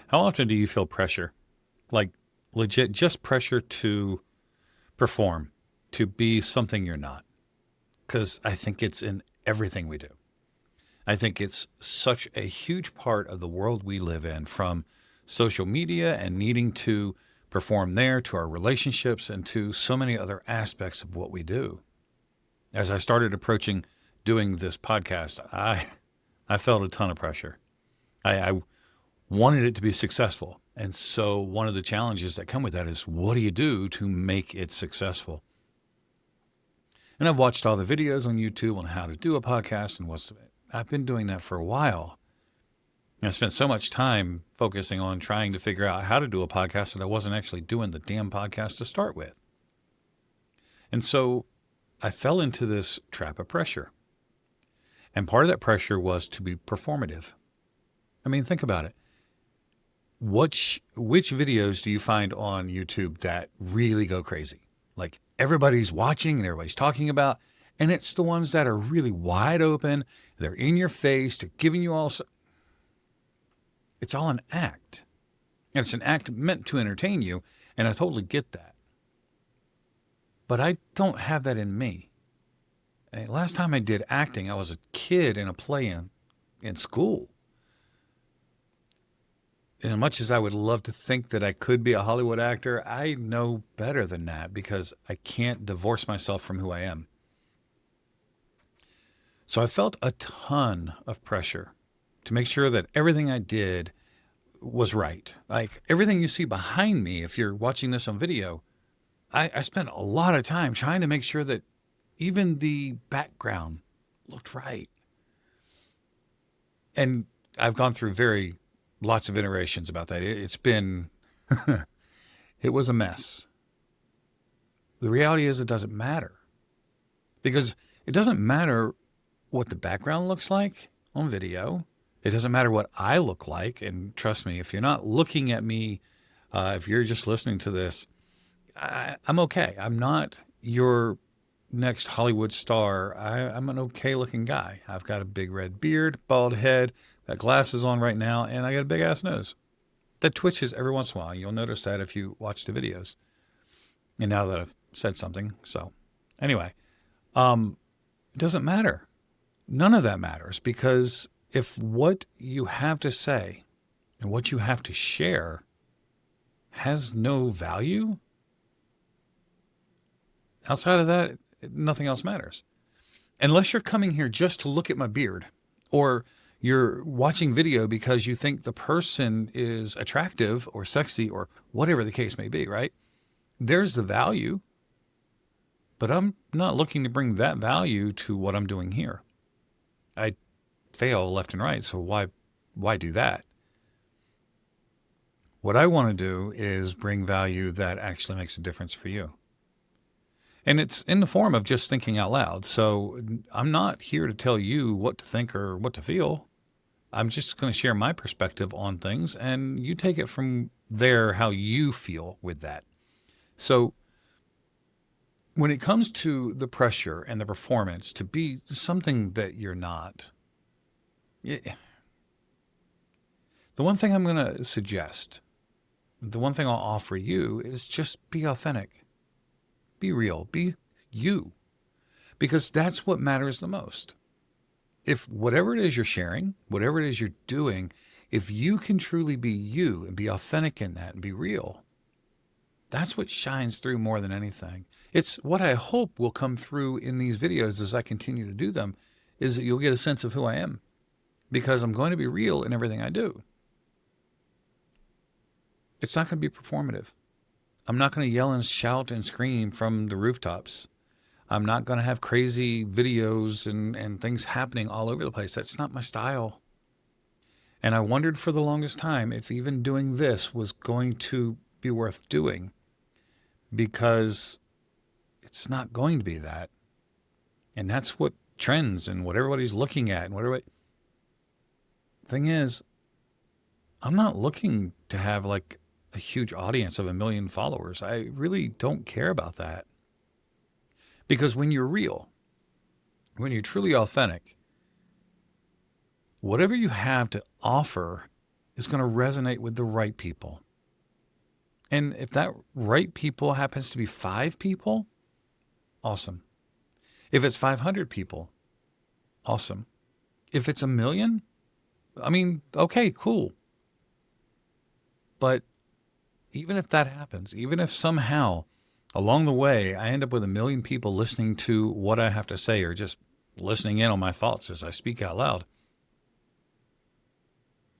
How often do you feel pressure? Like legit, just pressure to perform, to be something you're not? Because I think it's in everything we do. I think it's such a huge part of the world we live in, from social media and needing to perform there to our relationships and to so many other aspects of what we do. As I started approaching doing this podcast, I felt a ton of pressure. I wanted it to be successful. And so one of the challenges that come with that is, what do you do to make it successful? And I've watched all the videos on YouTube on how to do a podcast and I've been doing that for a while. And I spent so much time focusing on trying to figure out how to do a podcast that I wasn't actually doing the damn podcast to start with. And so I fell into this trap of pressure. And part of that pressure was to be performative. I mean, think about it. Which videos do you find on YouTube that really go crazy? Like everybody's watching and everybody's talking about, and it's the ones that are really wide open. They're in your face. They're giving you all. It's all an act. And it's an act meant to entertain you. And I totally get that. But I don't have that in me. Last time I did acting, I was a kid in a play in school. As much as I would love to think that I could be a Hollywood actor, I know better than that because I can't divorce myself from who I am. So I felt a ton of pressure to make sure that everything I did was right. Like everything you see behind me, if you're watching this on video, I spent a lot of time trying to make sure that even the background looked right. And I've gone through lots of iterations about that. It's been, it was a mess. The reality is it doesn't matter, because it doesn't matter what the background looks like on video. It doesn't matter what I look like. And trust me, if you're not looking at me, if you're just listening to this, I'm okay. I'm not your next Hollywood star. I'm an okay looking guy. I've got a big red beard, bald head, got glasses on right now, and I got a big ass nose that twitches every once in a while. You'll notice that if you watch the videos. And now that I've said something. So anyway, it doesn't matter. None of that matters, because if what you have to say and what you have to share has no value, outside of that, nothing else matters. Unless you're coming here just to look at my beard, or you're watching video because you think the person is attractive or sexy or whatever the case may be, right? There's the value, but I'm not looking to bring that value to what I'm doing here. I fail left and right, so why do that? What I want to do is bring value that actually makes a difference for you. And it's in the form of just thinking out loud. So I'm not here to tell you what to think or what to feel. I'm just going to share my perspective on things, and you take it from there how you feel with that. So when it comes to the pressure and the performance to be something that you're not, the one thing I'm going to suggest, the one thing I'll offer you is just be authentic. Be real. Be you. Because that's what matters the most. If whatever it is you're sharing, whatever it is you're doing, if you can truly be you and be authentic in that and be real, that's what shines through more than anything. It's what I hope will come through in these videos as I continue to do them, is that you'll get a sense of who I am, because I'm going to be real in everything I do. It's not going to be performative. I'm not going to yell and shout and scream from the rooftops. I'm not going to have crazy videos and things happening all over the place. That's not my style. And I wondered for the longest time if even doing this was going to be worth doing, because it's not going to be that. And that's what trends and what everybody's looking at and what everybody. Thing is, I'm not looking to have like a huge audience of 1 million followers. I really don't care about that. Because when you're real, when you're truly authentic, whatever you have to offer is going to resonate with the right people. And if that right people happens to be 5 people, awesome. If it's 500 people, awesome. If it's 1,000,000, I mean, okay, cool. But even if that happens, even if somehow along the way I end up with 1,000,000 people listening to what I have to say or just listening in on my thoughts as I speak out loud,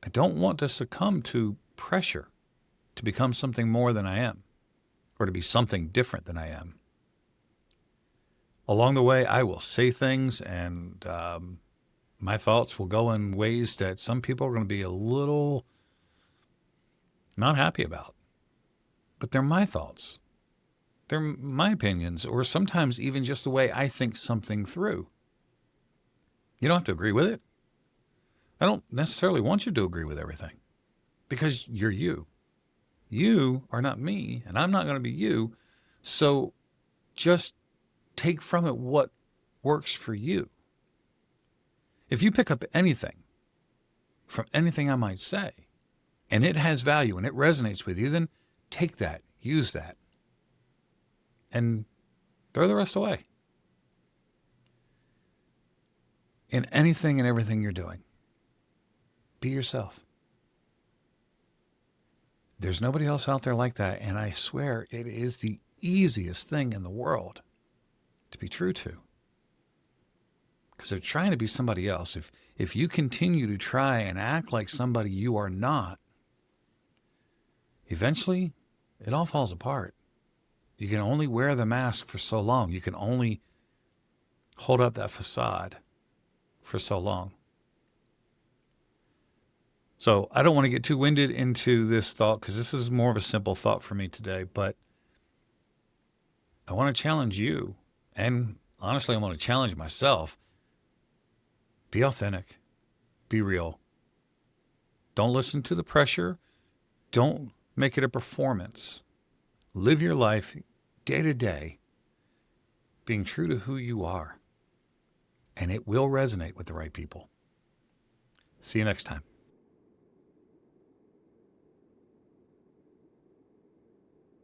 I don't want to succumb to pressure to become something more than I am or to be something different than I am. Along the way, I will say things and my thoughts will go in ways that some people are going to be a little not happy about. But they're my thoughts. They're my opinions, or sometimes even just the way I think something through. You don't have to agree with it. I don't necessarily want you to agree with everything because you're you. You are not me, and I'm not going to be you. So just take from it what works for you. If you pick up anything from anything I might say, and it has value and it resonates with you, then take that, use that, and throw the rest away. In anything and everything you're doing, be yourself. There's nobody else out there like that, and I swear it is the easiest thing in the world to be true to. Because they're trying to be somebody else. If you continue to try and act like somebody you are not, eventually it all falls apart. You can only wear the mask for so long. You can only hold up that facade for so long. So I don't want to get too winded into this thought because this is more of a simple thought for me today, but I want to challenge you, and honestly, I want to challenge myself. Be authentic. Be real. Don't listen to the pressure. Don't make it a performance. Live your life day to day, being true to who you are, and it will resonate with the right people. See you next time.